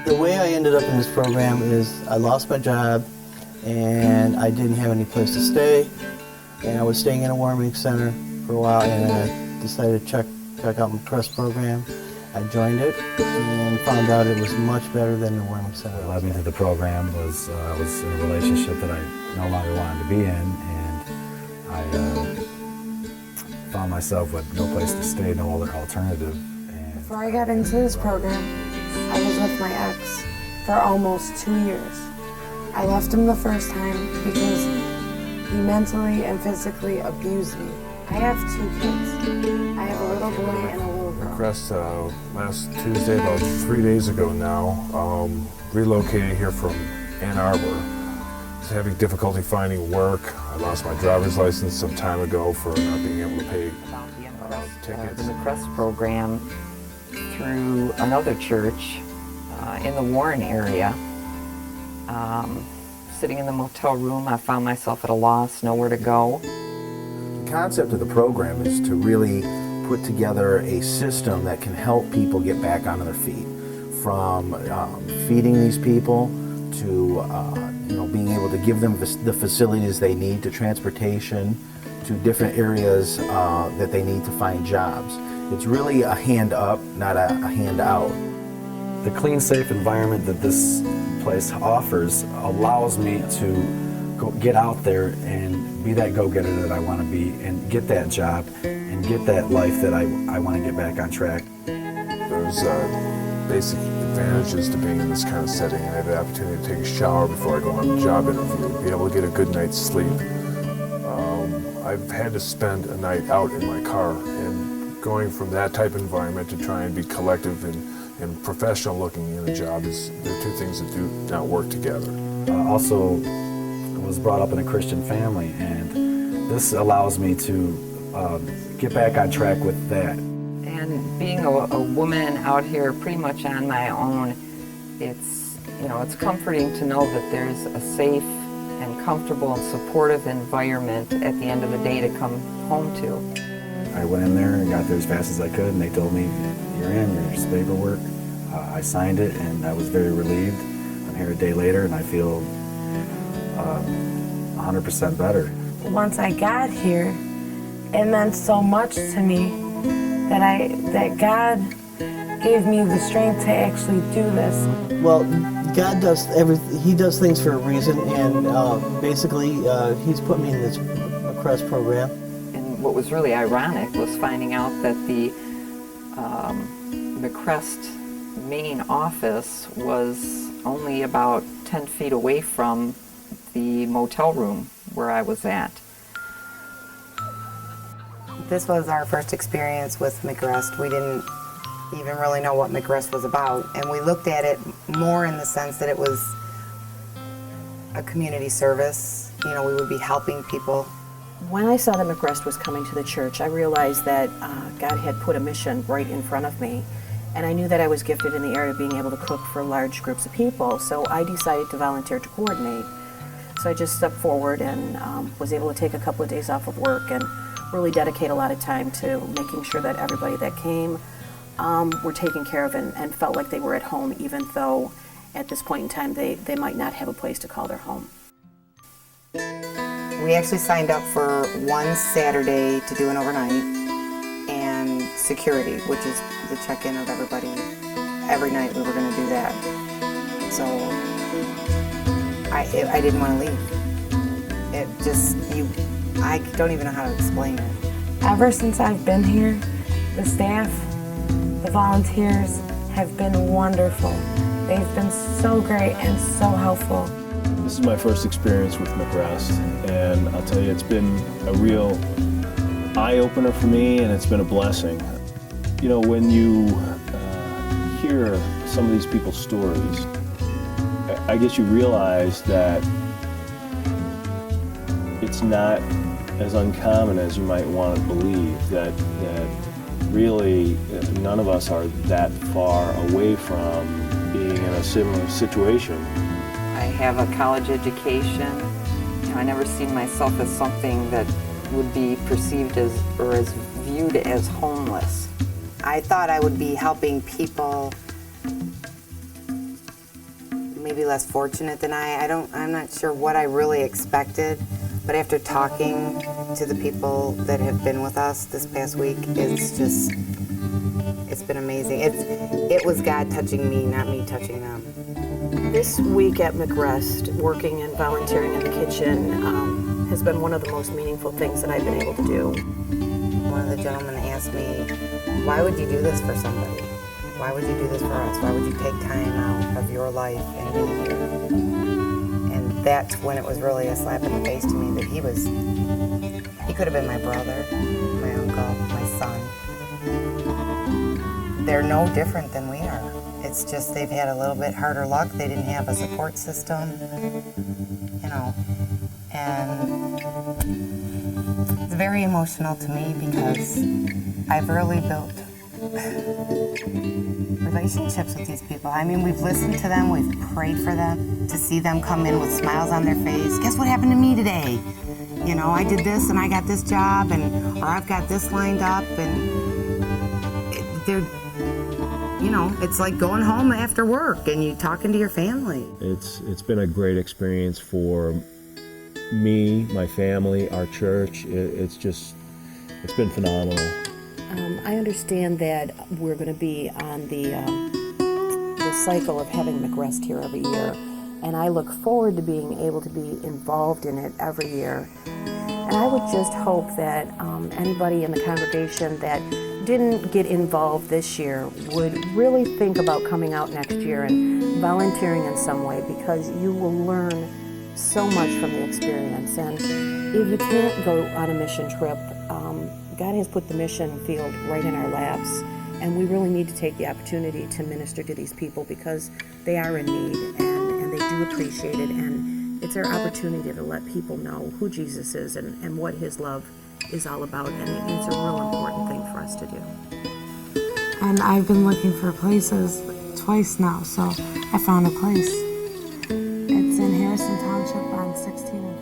The way I ended up in this program is I lost my job and I didn't have any place to stay, and I was staying in a warming center for a while, and I decided to check out McRest program. I joined it and found out it was much better than the warming center. What led me to the program was I was in a relationship that I no longer wanted to be in, and I found myself with no place to stay, no other alternative. And before I got into this program, I was with my ex for almost 2 years. I left him the first time because he mentally and physically abused me. I have 2 kids. I have a little boy and a little girl. McRest, last Tuesday, about 3 days ago now, relocated here from Ann Arbor. Was having difficulty finding work. I lost my driver's license some time ago for not being able to pay tickets. The McRest program through another church in the Warren area. Sitting in the motel room, I found myself at a loss, nowhere to go. The concept of the program is to really put together a system that can help people get back onto their feet, from feeding these people to being able to give them the facilities they need, to transportation, to different areas that they need to find jobs. It's really a hand up, not a hand out. the clean, safe environment that this place offers allows me to get out there and be that go-getter that I want to be and get that job and get that life that I want to get back on track. There's basic advantages to being in this kind of setting. I have the opportunity to take a shower before I go on a job interview, be able to get a good night's sleep. I've had to spend a night out in my car, and going from that type of environment to try and be collective and professional looking in a job they're two things that do not work together. Also, I was brought up in a Christian family, and this allows me to get back on track with that. And being a woman out here pretty much on my own, it's comforting to know that there's a safe and comfortable and supportive environment at the end of the day to come home to. I went in there and got there as fast as I could, and they told me, "You're in, here's paperwork." I signed it, and I was very relieved. I'm here a day later, and I feel 100% better. Once I got here, it meant so much to me that God gave me the strength to actually do this. Well, God does everything. He does things for a reason, and basically, He's put me in this McRest program. And what was really ironic was finding out that the McRest main office was only about 10 feet away from the motel room where I was at. This was our first experience with McRest. We didn't even really know what McRest was about, and we looked at it more in the sense that it was a community service. You know, we would be helping people. When I saw that McRest was coming to the church, I realized that God had put a mission right in front of me, and I knew that I was gifted in the area of being able to cook for large groups of people, so I decided to volunteer to coordinate. So I just stepped forward and was able to take a couple of days off of work and really dedicate a lot of time to making sure that everybody that came were taken care of and felt like they were at home, even though at this point in time they might not have a place to call their home. We actually signed up for one Saturday to do an overnight, and security, which is the check-in of everybody. Every night we were going to do that. So I didn't want to leave. I don't even know how to explain it. Ever since I've been here, the staff, the volunteers have been wonderful. They've been so great and so helpful. This is my first experience with McRest, and I'll tell you, it's been a real eye-opener for me, and it's been a blessing. You know, when you hear some of these people's stories, I guess you realize that it's not as uncommon as you might want to believe, that really none of us are that far away from being in a similar situation. I have a college education. I never see myself as something that would be perceived as or as viewed as homeless. I thought I would be helping people maybe less fortunate than I'm not sure what I really expected, but after talking to the people that have been with us this past week, it's been amazing. It was God touching me, not me touching them. This week at McRest, working and volunteering in the kitchen has been one of the most meaningful things that I've been able to do. One of the gentlemen asked me, why would you do this for somebody? Why would you do this for us? Why would you take time out of your life and be here? And that's when it was really a slap in the face to me that he could have been my brother, my uncle, my son. They're no different than we are. It's just they've had a little bit harder luck. They didn't have a support system, and it's very emotional to me because I've really built relationships with these people. I mean, we've listened to them, we've prayed for them, to see them come in with smiles on their face. Guess what happened to me today? I did this and I got this job, or I've got this lined up, and it's like going home after work and you talking to your family. It's been a great experience for me, my family, our church. It's been phenomenal. I understand that we're going to be on the cycle of having McRest here every year, and I look forward to being able to be involved in it every year. And I would just hope that anybody in the congregation that didn't get involved this year would really think about coming out next year and volunteering in some way, because you will learn so much from the experience. And if you can't go on a mission trip, God has put the mission field right in our laps, and we really need to take the opportunity to minister to these people because they are in need and they do appreciate it, and it's our opportunity to let people know who Jesus is and what his love is all about, and it's a real important thing for us to do. And I've been looking for places twice now, so I found a place. It's in Harrison Township on 16